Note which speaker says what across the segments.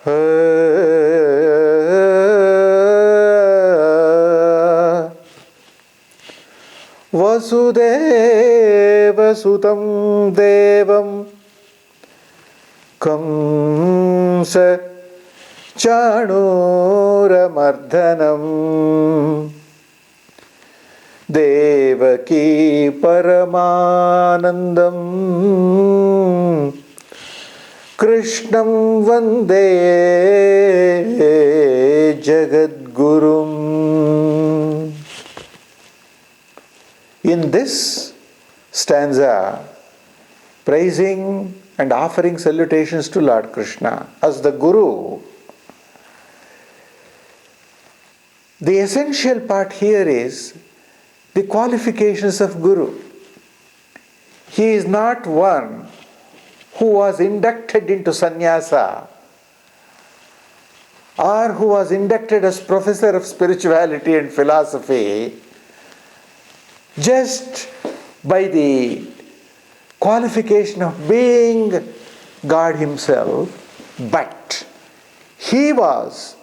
Speaker 1: Vasudevasutam devam Kamsa Chanuramardhanam Devaki Paramanandam Krishnam Vande Jagadgurum. In this stanza, praising and offering salutations to Lord Krishna as the Guru, the essential part here is the qualifications of Guru. He is not one who was inducted into sannyasa or who was inducted as professor of spirituality and philosophy just by the qualification of being God Himself, but he was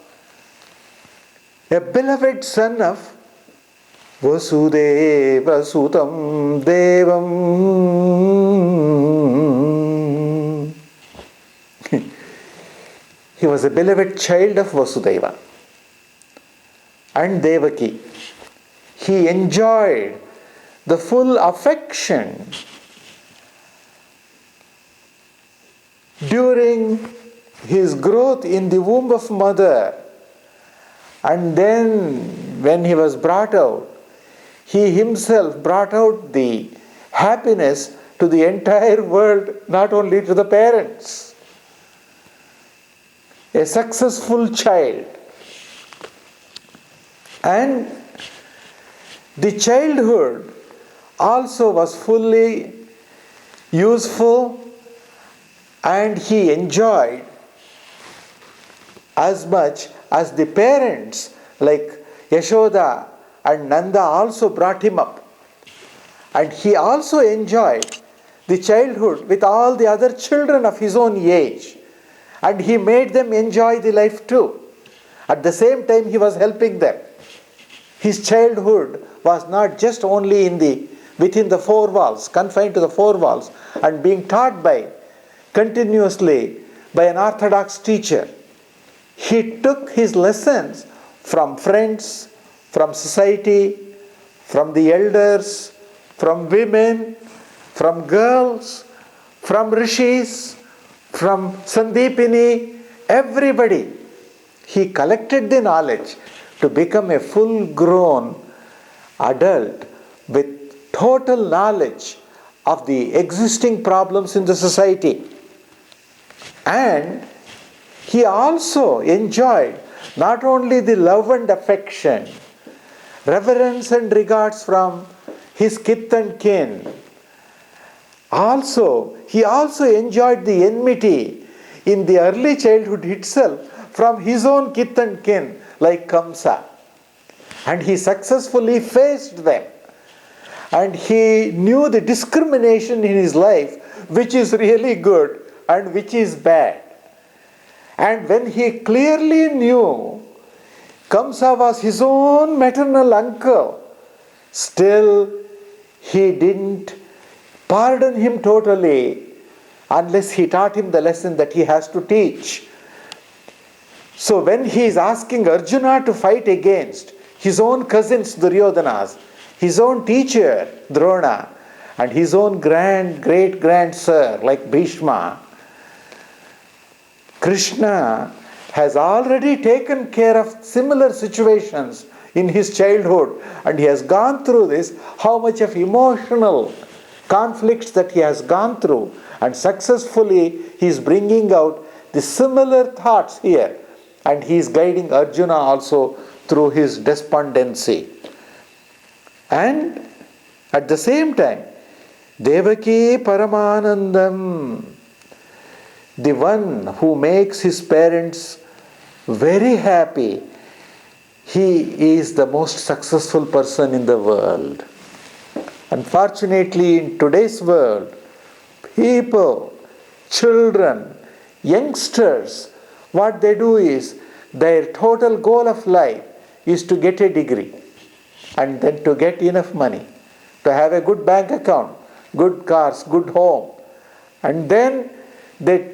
Speaker 1: a beloved son of Vasudeva Sutam Devam. He was a beloved child of Vasudeva and Devaki. He enjoyed the full affection during his growth in the womb of mother, and then when he was brought out, he himself brought out the happiness to the entire world, not only to the parents. A successful child. And the childhood also was fully useful, and he enjoyed as much as the parents like Yashoda and Nanda also brought him up. And he also enjoyed the childhood with all the other children of his own age. And he made them enjoy the life too. At the same time, he was helping them. His childhood was not just only within the four walls, confined to the four walls, and being taught continuously by an orthodox teacher. He took his lessons from friends, from society, from the elders, from women, from girls, from rishis, from Sandipini, everybody. He collected the knowledge to become a full-grown adult with total knowledge of the existing problems in the society. And he also enjoyed not only the love and affection, reverence and regards from his kith and kin, he also enjoyed the enmity in the early childhood itself from his own kith and kin, like Kamsa. And he successfully faced them. And he knew the discrimination in his life, which is really good and which is bad. And when he clearly knew Kamsa was his own maternal uncle, still he didn't pardon him totally unless he taught him the lesson that he has to teach. So when he is asking Arjuna to fight against his own cousins Duryodhanas, his own teacher Drona, and his own great-grandsir like Bhishma, Krishna has already taken care of similar situations in his childhood, and he has gone through this, how much of emotional conflicts that he has gone through, and successfully he is bringing out the similar thoughts here, and he is guiding Arjuna also through his despondency. And at the same time, Devaki Paramanandam, the one who makes his parents very happy, he is the most successful person in the world. Unfortunately, in today's world, people, children, youngsters what they do is, their total goal of life is to get a degree and then to get enough money, to have a good bank account, good cars, good home. And then they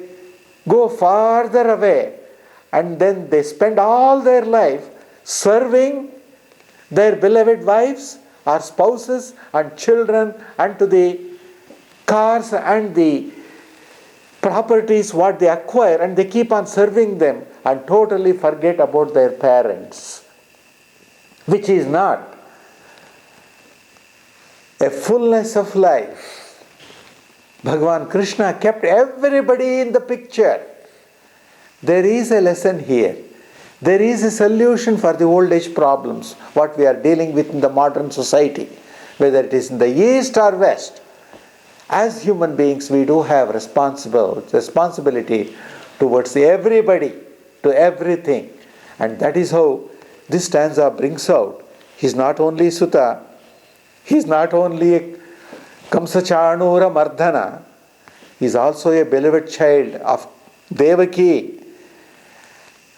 Speaker 1: go farther away and then they spend all their life serving their beloved wives or spouses and children and to the cars and the properties what they acquire, and they keep on serving them and totally forget about their parents, which is not a fullness of life. Bhagavan Krishna kept everybody in the picture. There is a lesson here. There is a solution for the old age problems, what we are dealing with in the modern society, whether it is in the east or west. As human beings, we do have responsibility towards everybody, to everything. And that is how this stanza brings out. He is not only Sutta, he is not only a Kamsachanura Mardhana, he is also a beloved child of Devaki.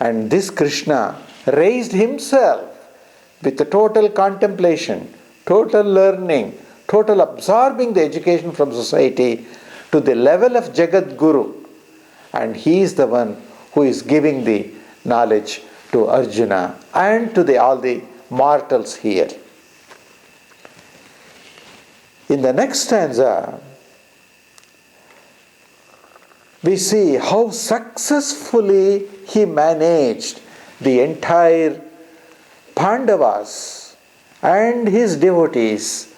Speaker 1: And this Krishna raised himself with the total contemplation, total learning, total absorbing the education from society to the level of Jagat Guru. And he is the one who is giving the knowledge to Arjuna and to all the mortals here. In the next stanza, we see how successfully he managed the entire Pandavas and his devotees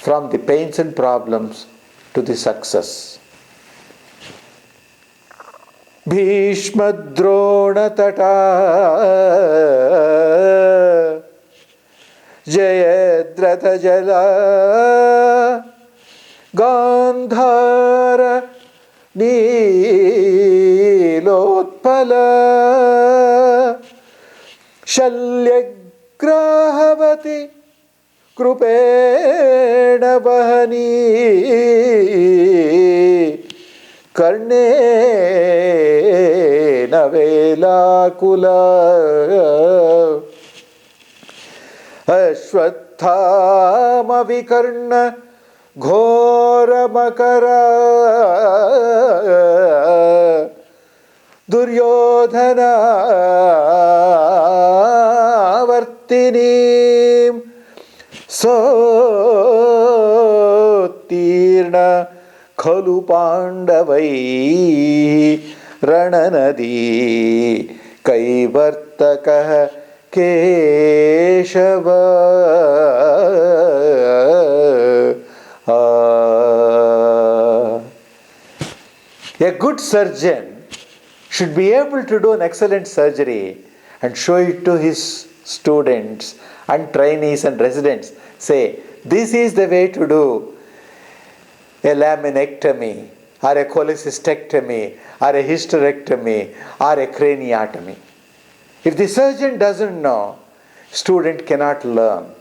Speaker 1: from the pains and problems to the success. Bhishma Drona Tata Jayadratha Jala Gandhara Nilotpala Shalyagrahavati Krupena Bahani Karnena Velakula Ashwathama Vikarna Ghora Makara Duryodhana Vartinim Sotirna Khalu Pandavai Rananadi Kaivartaka Keshava. A good surgeon should be able to do an excellent surgery and show it to his students and trainees and residents. Say, this is the way to do a laminectomy or a cholecystectomy or a hysterectomy or a craniotomy. If the surgeon doesn't know, student cannot learn.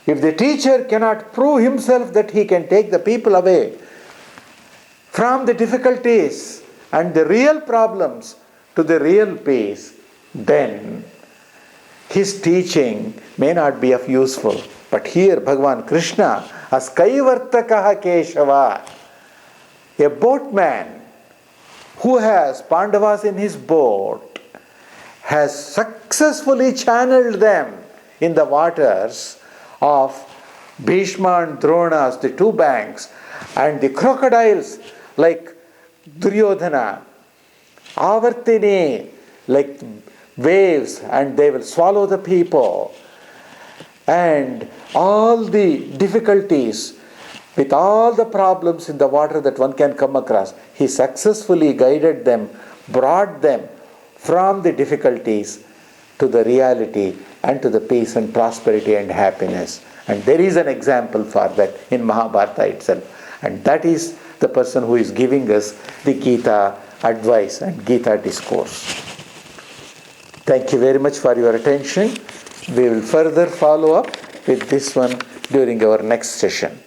Speaker 1: If the teacher cannot prove himself that he can take the people away from the difficulties and the real problems to the real peace, then his teaching may not be of useful. But here Bhagavan Krishna as Kaivartakaha Keshava, a boatman who has Pandavas in his boat, has successfully channeled them in the waters of Bhishma and Drona's, the two banks, and the crocodiles like Duryodhana, Avartini, like waves, and they will swallow the people. And all the difficulties, with all the problems in the water that one can come across, he successfully guided them, brought them from the difficulties to the reality and to the peace and prosperity and happiness. And there is an example for that in Mahabharata itself. And that is the person who is giving us the Gita advice and Gita discourse. Thank you very much for your attention. We will further follow up with this one during our next session.